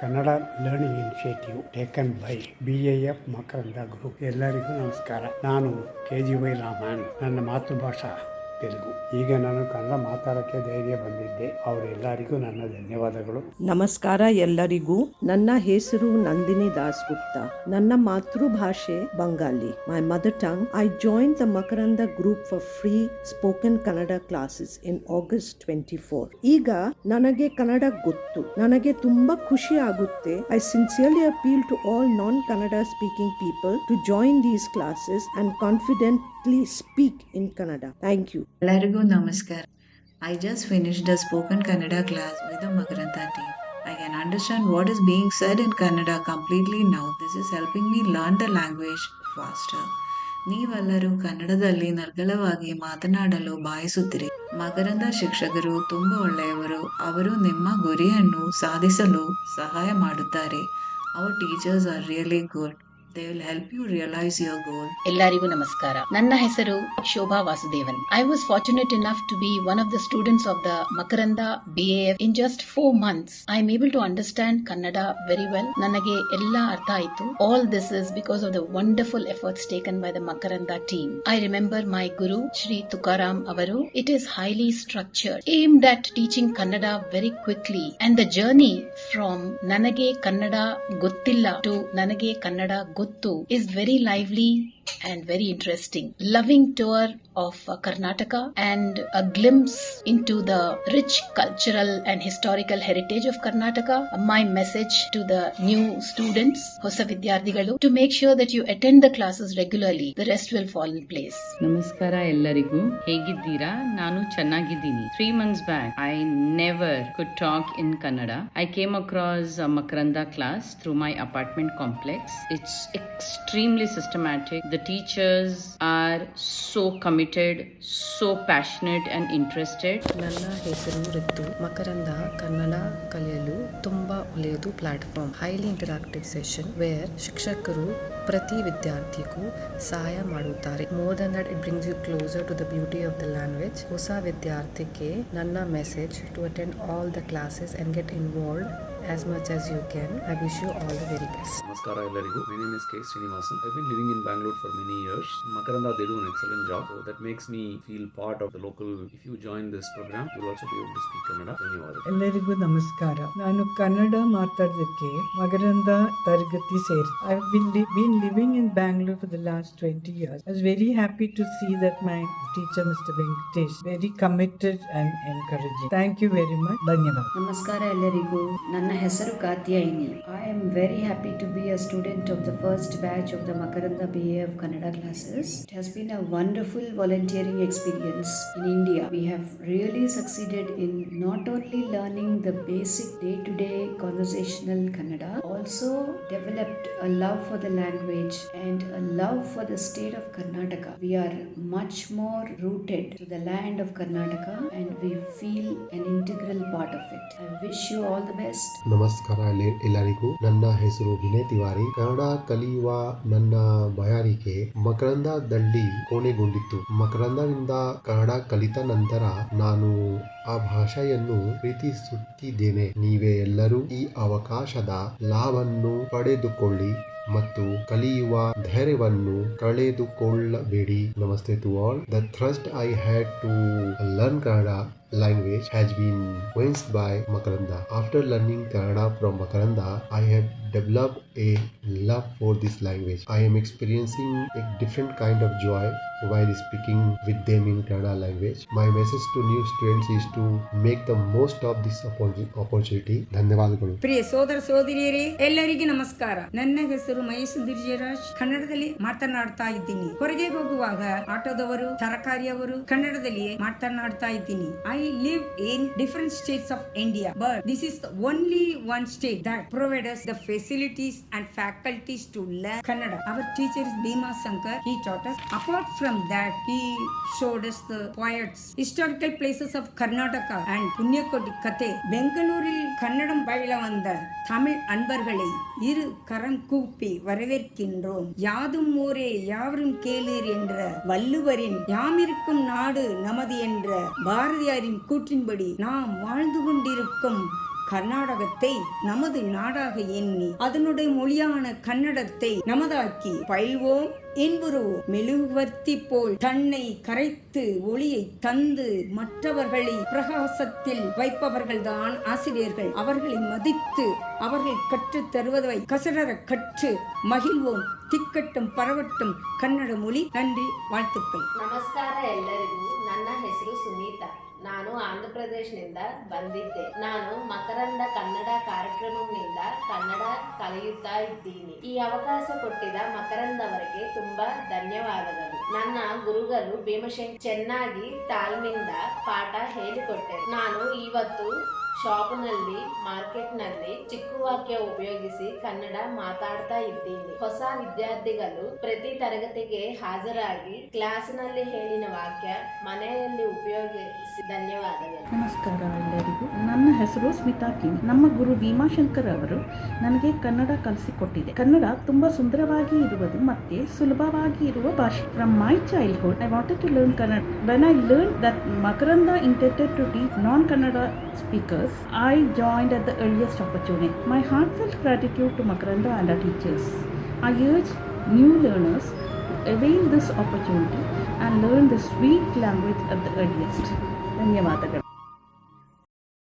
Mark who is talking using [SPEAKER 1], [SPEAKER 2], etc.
[SPEAKER 1] Kannada learning initiative taken by BIF ಮಕರಂದ group. ಎಲ್ಲರಿಗೂ ನಮಸ್ಕಾರ. ನಾನು KGY ರಾಮನ್. ನನ್ನ ಮಾತೃಭಾಷಾ ತೆಲುಗು. ಈಗ ನಾನು ಕನ್ನಡ ಮಾತಾಡೋಕ್ಕೆ ಧೈರ್ಯ ಬಂದಿದ್ದೆ. ಅವರೆಲ್ಲರಿಗೂ ನನ್ನ ಧನ್ಯವಾದಗಳು.
[SPEAKER 2] ನಮಸ್ಕಾರ ಎಲ್ಲರಿಗೂ. ನನ್ನ ಹೆಸರು ನಂದಿನಿ ದಾಸ್ ಗುಪ್ತಾ. ನನ್ನ ಮಾತೃಭಾಷೆ Bengali. My mother tongue. I join the Makaranda group for free spoken Kannada classes in August 24. ಈಗ ನನಗೆ ಕನ್ನಡ ಗೊತ್ತು. ನನಗೆ ತುಂಬಾ ಖುಷಿ ಆಗುತ್ತೆ. I sincerely appeal to all non Kannada speaking people to join these classes and confidently speak in Kannada. Thank you.
[SPEAKER 3] ಎಲ್ಲರಿಗೂ ನಮಸ್ಕಾರ. I just finished a spoken Kannada class with the Makaranta team. I can understand what is being said in Kannada completely now. This is helping me learn the language faster. ನೀವೆಲ್ಲರೂ ಕನ್ನಡದಲ್ಲಿ ನರ್ಗಳವಾಗಿ ಮಾತನಾಡಲು ಬಯಸುತ್ತೀರಿ. ಮಕರಂದ ಶಿಕ್ಷಕರು ತುಂಬ ಒಳ್ಳೆಯವರು. ಅವರು ನಿಮ್ಮ ಗುರಿಯನ್ನು ಸಾಧಿಸಲು ಸಹಾಯ ಮಾಡುತ್ತಾರೆ. Our teachers are really good. They will help you realize your goal.
[SPEAKER 4] ಎಲ್ಲರಿಗೂ ನಮಸ್ಕಾರ. ನನ್ನ ಹೆಸರು Shobha Vasudevan. I was fortunate enough to be one of the students of the Makaranda BAF. In just 4 months, I am able to understand Kannada very well. ನನಗೆ ಎಲ್ಲ ಅರ್ಥ ಆಯಿತು. All this is because of the wonderful efforts taken by the Makaranda team. I remember my guru, Shri Tukaram avaru. It is highly structured, aimed at teaching Kannada very quickly. And the journey from ನನಗೆ ಕನ್ನಡ ಗೊತ್ತಿಲ್ಲ to ನನಗೆ ಕನ್ನಡ ಗೊತ್ತು is very lively and very interesting. Loving tour of Karnataka and a glimpse into the rich cultural and historical heritage of Karnataka. My message to the new students, ಹೊಸ ವಿದ್ಯಾರ್ಥಿಗಳು, to make sure that you attend the classes regularly. The rest will fall in place.
[SPEAKER 5] ನಮಸ್ಕಾರ ಎಲ್ಲರಿಗೂ. ಹೇಗಿದ್ದೀರಾ? ನಾನು ಚೆನ್ನಾಗಿದ್ದೀನಿ. 3 months back, I never could talk in Kannada. I came across a Makaranda class through my apartment complex. It's extremely systematic. The teachers are so committed, so passionate and interested.
[SPEAKER 6] ನನ್ನ ಹೆಸರು ರಿತು. ಮಕರಂದ ಕನ್ನಡ ಕಲಿಯಲು ತುಂಬಾ ಒಳ್ಳೆಯದು platform. Highly interactive session where ಶಿಕ್ಷಕರು ಪ್ರತಿ ವಿದ್ಯಾರ್ಥಿಗೂ ಸಹಾಯ ಮಾಡುತ್ತಾರೆ. More than that, it brings you closer to the beauty of the language. ಹೊಸ ವಿದ್ಯಾರ್ಥಿಗೆ ನನ್ನ message to attend all the classes and get involved as much as you can. I wish you all the very best.
[SPEAKER 7] Namaskara ellarigu. My name is K. Srinivasan. I've been living in Bangalore for many years. In Makaranda they do an excellent job. So that makes me feel part of the local. If you join this program, you will also be able to speak Kannada. ಧನ್ಯವಾದ.
[SPEAKER 8] ಎಲ್ಲರಿಗೂ ನಮಸ್ಕಾರ. ನಾನು ಕನ್ನಡ ಮಾತಾಡೋದಕ್ಕೆ ಮಕರಂದ ತರಗತಿ ಸೇರಿ. I've been living in Bangalore for the last 20 years. I was very happy to see that my teacher Mr. Venkatesh very committed and encouraging. Thank you very much. ಧನ್ಯವಾದ.
[SPEAKER 9] ನಮಸ್ಕಾರ ಎಲ್ಲರಿಗೂ. ನನ್ನ ಹೆಸರು Katyayini. I am very happy to be a student of the first batch of the Makaranda BAF Kannada classes. It has been a wonderful volunteering experience in India. We have really succeeded in not only learning the basic day-to-day conversational Kannada, also developed a love for the language and a love for the state of Karnataka. We are much more rooted to the land of Karnataka and we feel an integral part of it. I wish you all the best.
[SPEAKER 10] ನಮಸ್ಕಾರ ಎಲ್ಲರಿಗೂ. ನನ್ನ ಹೆಸರು ವಿನಯ್ ತಿವಾರಿ. ಕನ್ನಡ ಕಲಿಯುವ ನನ್ನ ಬಯಕೆ ಮಕರಂದದಲ್ಲಿ ಕೊನೆಗೊಂಡಿತ್ತು. ಮಕರಂದದಿಂದ ಕನ್ನಡ ಕಲಿತ ನಂತರ ನಾನು ಆ ಭಾಷೆಯನ್ನು ಪ್ರೀತಿಸುತ್ತಿದ್ದೇನೆ. ನೀವೇ ಎಲ್ಲರೂ ಈ ಅವಕಾಶದ ಲಾಭವನ್ನು ಪಡೆದುಕೊಳ್ಳಿ ಮತ್ತು ಕಲಿಯುವ ಧೈರ್ಯವನ್ನು ಕಳೆದುಕೊಳ್ಳಬೇಡಿ. Namaste to all. The thrust I had to learn Kannada language has been influenced by Makaranda. After learning Kannada from Makaranda, I have developed a love for this language. I am experiencing a different kind of joy while speaking with them in Kannada language. My message to new students is to make the most of this opportunity. ಧನ್ಯವಾದಗಳು.
[SPEAKER 11] ಪ್ರಿಯ ಸೋದರ ಸೋದರಿಯರೇ, ಎಲ್ಲರಿಗೂ ನಮಸ್ಕಾರ. ನನ್ನ ಹೆಸರು ಮಹೇಶ್ ದಿರ್ಜರಾಜ್. ಕನ್ನಡದಲ್ಲಿ ಮಾತನಾಡ್ತಾ ಇದ್ದೀನಿ. ಹೊರಗೆ ಹೋಗುವಾಗ ಆಟೋದವರು, ತರಕಾರಿಯವರು ಕನ್ನಡದಲ್ಲಿ ಮಾತನಾಡ್ತಾ ಇದ್ದೀನಿ. I live in different states of India, but this is the only one state that provides us the facilities and faculties to learn Kannada. Our teacher is Bhima Sankar. He taught us. Apart from that, he showed us the poets, historical places of Karnataka and Punyakoti Kate. பெங்களூரில் கன்னடம் பயில வந்த தமிழ் அன்பர்களை இரு கரம் கூப்பி வரவேற்கின்றோம். யாதும் ஊரே யாவரும் கேளீர் என்ற வள்ளுவரின் யாமிருக்கும் நாடு நமது என்ற பாரதியாரின் கூற்றின்படி நாம் வாழ்ந்து கொண்டிருக்கும் கர்நாடகத்தை நமது நாடாக எண்ணி அதனுடைய மொழியான கன்னடத்தை நமதாக்கி பயில்வோம் என்புருவோம். மெழுகுவர்த்தி போல் தன்னை கரைத்து ஒளியை தந்து மற்றவர்களை பிரகாசத்தில் வைப்பவர்கள்தான் ஆசிரியர்கள். அவர்களை மதித்து அவர்கள் கற்றுத் தருவதை கசடர கற்று மகிழ்வோம். திக்கட்டும் பரவட்டும் ಕನ್ನಡ ಮொழி. நன்றி, வாழ்த்துக்கள்.
[SPEAKER 12] ನಮಸ್ಕಾರ ಎಲ್ಲರಿಗೂ. ನನ್ನ ಹೆಸರು ಸುನೀತಾ. ನಾನು ಆಂಧ್ರ ಪ್ರದೇಶದಿಂದ ಬಂದಿದ್ದೆ. ನಾನು ಮಕರಂದ ಕನ್ನಡ ಕಾರ್ಯಕ್ರಮದಿಂದ ಕನ್ನಡ ಕಲಿಯುತ್ತಾ ಇದ್ದೀನಿ. ಈ ಅವಕಾಶ ಕೊಟ್ಟಿದ ಮಕರಂದ್ ಅವರಿಗೆ ತುಂಬಾ ಧನ್ಯವಾದಗಳು. ನನ್ನ ಗುರುಗಳು ಭೀಮಶಂಕರ್ ಚೆನ್ನಾಗಿ ತಾಳ್ಮೆಯಿಂದ ಪಾಠ ಹೇಳಿಕೊಟ್ಟರು. ನಾನು ಇವತ್ತು ಶಾಪ್ನಲ್ಲಿ ಮಾರ್ಕೆಟ್ನಲ್ಲಿ ಚಿಕ್ಕ ವಾಕ್ಯ ಉಪಯೋಗಿಸಿ ಕನ್ನಡ ಮಾತಾಡ್ತಾ ಇದ್ದೀನಿ. ಹೊಸ ವಿದ್ಯಾರ್ಥಿಗಳು ಪ್ರತಿ ತರಗತಿಗೆ ಹಾಜರಾಗಿ ಕ್ಲಾಸ್ನಲ್ಲಿ ಹೇಳಿನ ವಾಕ್ಯ ಮನೆಯಲ್ಲಿ ಉಪಯೋಗಿಸಿ. ಧನ್ಯವಾದಗಳು.
[SPEAKER 13] ನಮಸ್ಕಾರ ಎಲ್ಲರಿಗೂ. ನನ್ನ ಹೆಸರು ಸ್ಮಿತಾ ಕಿಂಗ್. ನಮ್ಮ ಗುರು ಭೀಮಾಶಂಕರ್ ಅವರು ನನಗೆ ಕನ್ನಡ ಕಲಿಸಿಕೊಟ್ಟಿದೆ. ಕನ್ನಡ ತುಂಬಾ ಸುಂದರವಾಗಿ ಇರುವುದು ಮತ್ತೆ ಸುಲಭವಾಗಿ ಇರುವ ಭಾಷೆ. From my childhood I wanted to learn Kannada. When I learn that Makaranda intended to teach non-Kannada speakers, I joined at the earliest opportunity. My heartfelt gratitude to Makaranda and our teachers. I urge new learners to avail this opportunity and learn the sweet language at the earliest. ಧನ್ಯವಾದಗಳು.